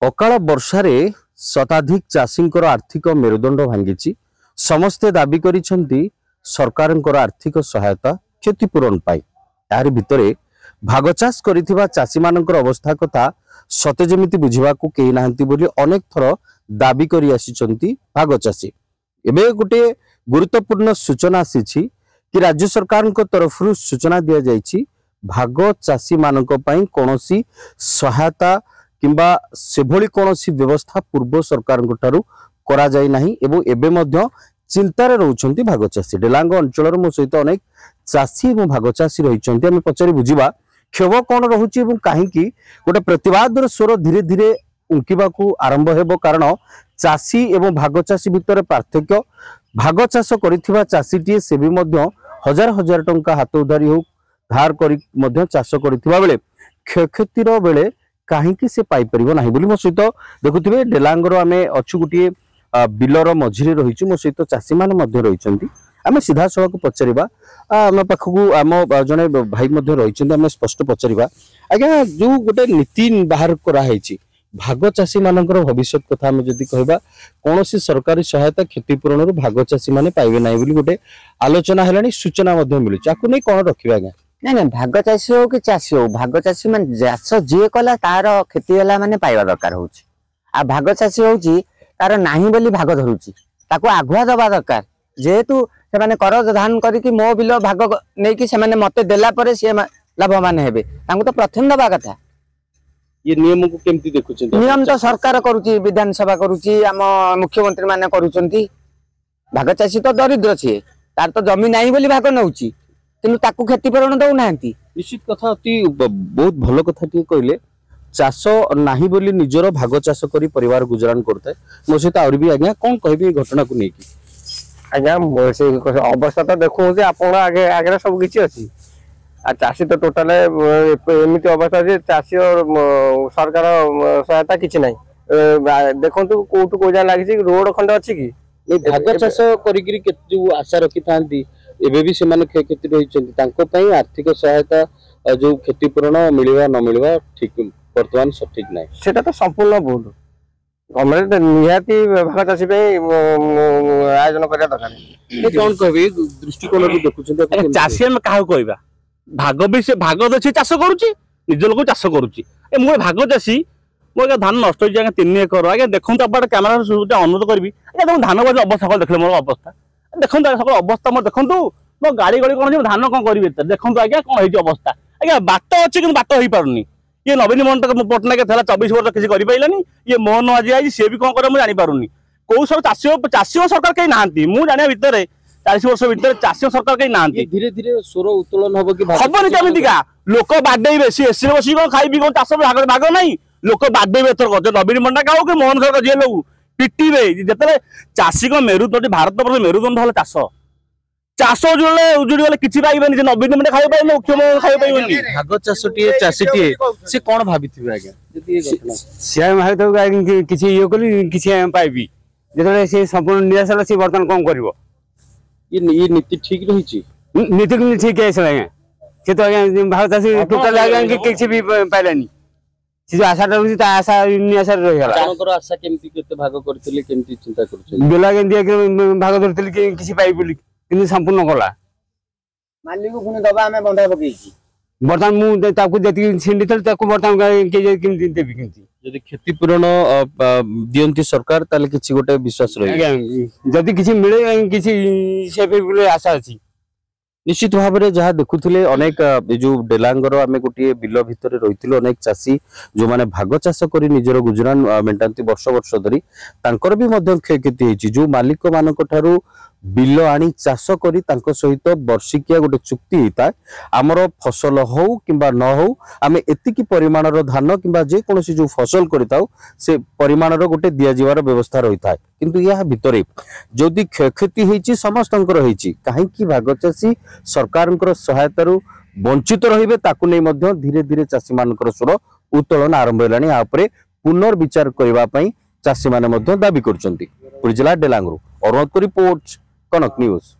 अकाल वर्षारे शताधिक चाषींकर आर्थिक मेरुदंड भांगी समस्ते दाबी करिसेंती सरकारंकर आर्थिक सहायता क्षतिपूरण पाई। यार भितरे भाग चाष करिथिबा चाषी मानकर अवस्था कथा सते जेमिति बुझिबाकू केही नाहंती बोली अनेक थर दाबी करि आसिचंती भाग चाषी। एबे गुटे गुरुत्वपूर्ण सूचना आसीछि कि राज्य सरकारंक तरफरु सूचना दिया जाइछि भाग चाषी मानक पई कोनोसी सहायता किंबा सेभली कोनोसी व्यवस्था पूर्व सरकार करा जाय नाही एवं एबे मध्य चिंतार रहउछंती भाग चाषी। डेलांग अंचल मो सहित अनेक चाषी एवं भाग चाषी रहिछंती। आमे पचारि बुझिबा क्षोभ कोन रहुछि एवं काहेकि गोटे प्रतिवादर स्वर धीरे धीरे उंकिबाकू आरंभ हेबो। कारण चाषी एवं भाग चाषी भितर पार्थक्य भाग चाष करिथिबा चाषीटीए से भी मध्य हजार हजार टंका हाथ उधारी हो धार करी मध्य चाष करिथिबा बेले क्षयक्षतिर बेले काहेकि से पाई परिबो नाही बोली मो सहित देखुथिबे। डेलांगर आमे अछु गुटिए बिलर मझिरे रहिछु मो सहित चाषी माने मध्य रहिचंती। आमे सीधा सड़क पचारिबा आम पाखकू आम जने भाई मध्य रहिचंती। आमे स्पष्ट पचारिबा आज्ञा जो गोटे नीति बाहर करा हैछि भाग चाषी मानकर भविष्य कथा आमे जदि कहबा कोनोसी सरकारी सहायता क्षतिपूरण रु भाग चाषी माने पाइबे नाही बोली गोटे आलोचना हेलानी सूचना मध्य मिलु चाकू नै कोन रखिबा आज्ञा नहीं नहीं भाग चाषी हो कि चाषी हो भाग चाषी मान चाष जी कला तार क्षति होला माने पाइबा दरकार होची। आ भाग चाषी होची तार नाही बोली भाग धरुची ताको आगुआ दबा दरकार। जेहेतु से माने करज धान करिकि मो बिल भाग नै कि से माने मते देला परे से लाभवान हेबे तांको तो प्रथम दबा कथा। ये नियम को केमती देखुछन? नियम तो सरकार करूची विधानसभा करूची आम मुख्यमंत्री माने करूचंती। भाग चाषी तो दरिद्र छे तार तो जमीन नाही बोली भाग नउची किंतु ताकू क्षतिपूरण दउ नाहंती। निश्चित कथा अति बहुत भलो कथा टी कहले चाष नाही बोली निजर भाग चाष करी परिवार गुजरान करता है। मो सहित आउर भी आज्ञा कोन कहबे घटना को नेकी आज्ञा से अवस्था तो देखो जे आपण आगे आगे सब किछि अछि आ चाषी तो टोटल एमिति अवस्था जे चाषी और सरकार सहायता किछि नै देखंतु कोटु को जा लागि रोड खंड अछि कि भाग चाष करी के जो आशा रखी थांती एबे भी से क्षति रही आर्थिक सहायता जो क्षतिपूरण मिलवा न मिलवा ठीक वर्तमान सठिक ना सेटा तो संपूर्ण भूल। गवर्नमेंट निहाती भाग चाषी आयोजन करिया दरकार। कोन कहबे दृष्टिकोण भी देखुछन चाषी हम काहा कहबा भाग भी से भाग दछि चाष करूची निज लोक चाष करूची ए मो भाग चाषी मो धान नष्ट हो जाए 3 एकर आगे देखो आप कैमेरा अनुरोध करी धान बाज अवस्था देखले मोर अवस्था देखो सब अवस्था मो देखो मो गाड़ी गड़ी कौन धान कौन करी देखो आज्ञा कौन हो अवस्था आज्ञा बाट अच्छी कि बाट हो पारनी ये नवीन पट्टनायक था 24 वर्ष किसी करें ये मोहन आज आई सी भी कौन करे मुझे जापारूनी कौ सब चाषी सरकार कहीं ना मुझे जाना भितर 40 वर्ष भितर चाषी सरकार कहीं ना धीरे धीरे स्वर उत्तोलन हम कि हबनी केमिका लोक बाडेबे सी एसी बस खाई चाष भाग नहीं लोक बाडेबे एथर नवीन पट्टनायक हो कि मोहन सरकार जी लोग पिटिबे जिते चाषी को मेरुदंड भारत वर्ष मेरुदंड हल चाष चाष उजुड़ी गले किछि पाइबेनी जे नवीन पट्टनायक खाइ पाइबे मुख्यमंत्री खाइ पाइबेनी भाग चाषटीए चाषीटीए से कोन भाबिथिबे आज्ञा जति ए घटना से भाबिथौ किछि यो कली किछि पाइबी जेतले से संपूर्ण निराशा से वर्तमान कोन करबो ये नीति ठीक रही छी नीति को ठीक है आज्ञा से तो आज्ञा भाग चाषी टोटल आज्ञा किछि भी पाइलानी से जो आशा रहउछि ता आशा निराशा रहि गला तानकर आशा केमती केते भाग करथिले केमती चिंता करछन बेला के दिया के भाग धरथिले कि किछि पाइ बोली किंतु संपूर्ण गला मालिक को पुनी दबा हमें बंधा पकेछि वर्तमान मु ताकू जति छिंडिथल ताकू वर्तमान के किंतु देबी किंतु यदि क्षतिपूरण दियंती सरकार ताले किछि गोटे विश्वास रही जदि किछि मिले किछि से भी आशा अछि। निश्चित भाव में जहाँ देखुले अनेक जो डेलांगर आम गोटे बिल भितर रही अनेक चाषी जो माने भाग चाष कर निजर गुजरान मेटाती वर्ष वर्ष धरी तांकर भी क्षयक्षति होती जो मालिक मानक ठारू बिल आनी चाष करी तांको सहित वर्षिकिया गोटे चुक्ति होता है आमर फसल हो किंबा न हो आम एतिकी परिमाणर धान किंबा जे कोनोसी जो फसल करिताउ से परिमाणर गोटे दिया जिवार व्यवस्था रही था किंतु या भितरे जदि क्षयक्षति होईची समस्तंकर होईची काहेकि भाग चाषी सरकारंकर सहायतारू वंचित रहिबे ताकू नै मध्य धीरे धीरे चाषी मानकर स्वर उत्तोलन आरंभ हेलानी आ उपरे पुनर्विचार करबा पई चाषी माने मध्य दाबी करचंती। पुरी जिला डेलांगरू अरुणत को रिपोर्ट कनक न्यूज।